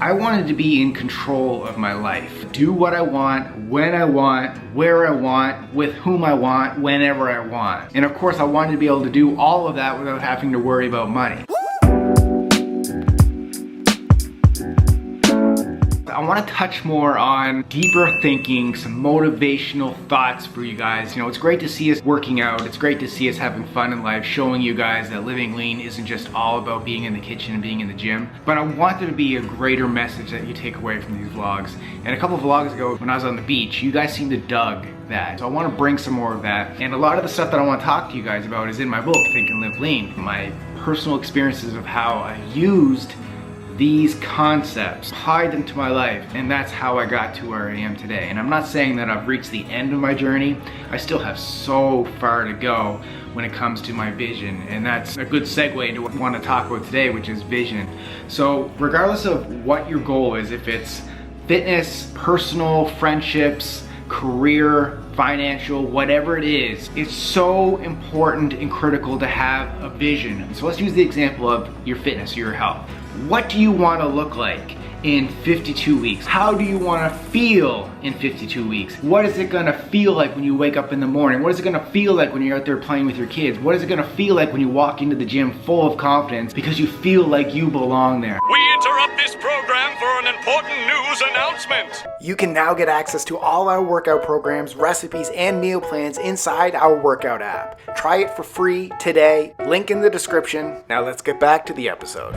I wanted to be in control of my life. Do what I want, when I want, where I want, with whom I want, whenever I want. And of course, I wanted to be able to do all of that without having to worry about money. I want to touch more on deeper thinking, some motivational thoughts for you guys. You know, it's great to see us working out. It's great to see us having fun in life, showing you guys that living lean isn't just all about being in the kitchen and being in the gym. But I want there to be a greater message that you take away from these vlogs. And a couple of vlogs ago, when I was on the beach, you guys seemed to dug that. So I want to bring some more of that. And a lot of the stuff that I want to talk to you guys about is in my book, Think and Live Lean. My personal experiences of how I used these concepts, applied them to my life, and that's how I got to where I am today. And I'm not saying that I've reached the end of my journey. I still have so far to go when it comes to my vision, and that's a good segue into what I want to talk about today, which is vision. So regardless of what your goal is, if it's fitness, personal, friendships, career, financial, whatever it is, it's so important and critical to have a vision. So let's use the example of your fitness, your health. What do you want to look like in 52 weeks? How do you want to feel in 52 weeks? What is it going to feel like when you wake up in the morning? What is it going to feel like when you're out there playing with your kids? What is it going to feel like when you walk into the gym full of confidence because you feel like you belong there? We interrupt this program for an important news announcement. You can now get access to all our workout programs, recipes, and meal plans inside our workout app. Try it for free today. Link in the description. Now let's get back to the episode.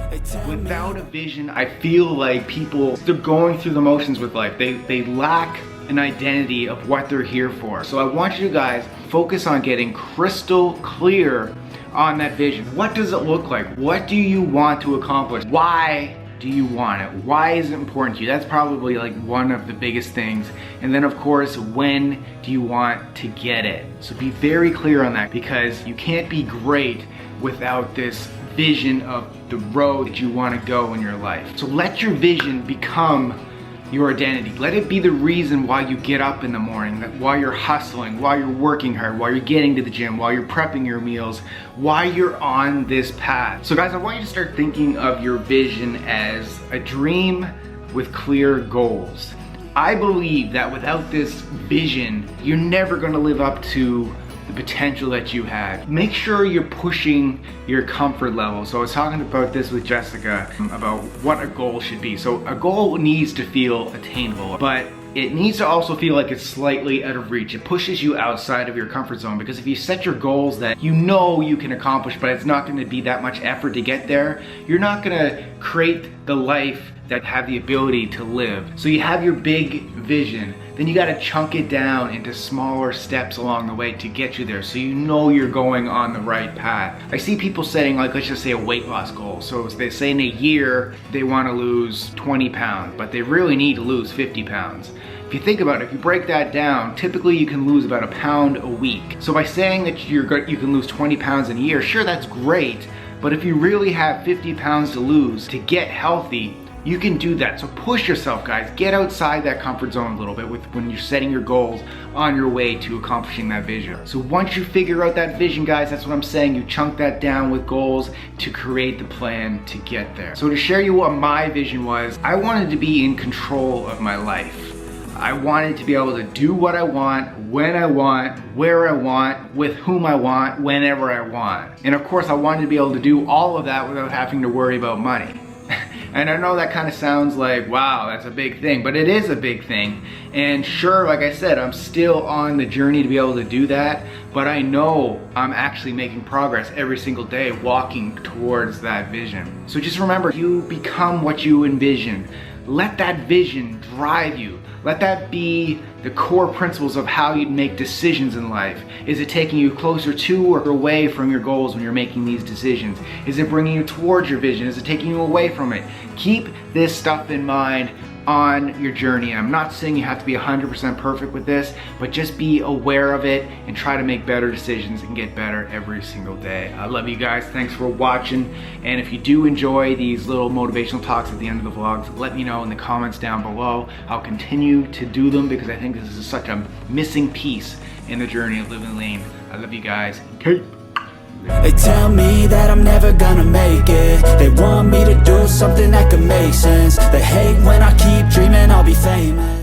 Without a vision, I feel like people, they're going through the motions with life. They lack an identity of what they're here for. So I want you guys to focus on getting crystal clear on that vision. What does it look like? What do you want to accomplish? Why do you want it? Why is it important to you? That's probably like one of the biggest things. And then of course, when do you want to get it? So be very clear on that, because you can't be great without this vision of the road that you want to go in your life. So let your vision become your identity. Let it be the reason why you get up in the morning, that while you're hustling, while you're working hard, while you're getting to the gym, while you're prepping your meals, why you're on this path. So guys, I want you to start thinking of your vision as a dream with clear goals. I believe that without this vision, you're never going to live up to the potential that you have. Make sure you're pushing your comfort level. So I was talking about this with Jessica about what a goal should be. So a goal needs to feel attainable, but it needs to also feel like it's slightly out of reach. It pushes you outside of your comfort zone, because if you set your goals that you know you can accomplish, but it's not going to be that much effort to get there, you're not going to create the life that have the ability to live. So you have your big vision, then you got to chunk it down into smaller steps along the way to get you there, so you know you're going on the right path. I see people setting, like, let's just say a weight loss goal. So they say in a year they want to lose 20 pounds, but they really need to lose 50 pounds. If you think about it, if you break that down, typically you can lose about a pound a week. So by saying that you can lose 20 pounds in a year, sure, that's great, but if you really have 50 pounds to lose to get healthy, you can do that. So push yourself, guys. Get outside that comfort zone a little bit when you're setting your goals on your way to accomplishing that vision. So once you figure out that vision, guys, that's what I'm saying, you chunk that down with goals to create the plan to get there. So to share you what my vision was, I wanted to be in control of my life. I wanted to be able to do what I want, when I want, where I want, with whom I want, whenever I want. And of course, I wanted to be able to do all of that without having to worry about money. And I know that kind of sounds like, wow, that's a big thing, but it is a big thing. And sure, like I said, I'm still on the journey to be able to do that, but I know I'm actually making progress every single day, walking towards that vision. So just remember, you become what you envision. Let that vision drive you. Let that be the core principles of how you make decisions in life. Is it taking you closer to or away from your goals when you're making these decisions? Is it bringing you towards your vision? Is it taking you away from it? Keep this stuff in mind on your journey. I'm not saying you have to be 100% perfect with this, but just be aware of it and try to make better decisions and get better every single day. I love you guys. Thanks for watching. And if you do enjoy these little motivational talks at the end of the vlogs, let me know in the comments down below. I'll continue to do them because I think this is such a missing piece in the journey of living lean. I love you guys. Keep They tell me that I'm never gonna make it. They want me to do something that could make sense. They hate when I keep dreaming I'll be famous.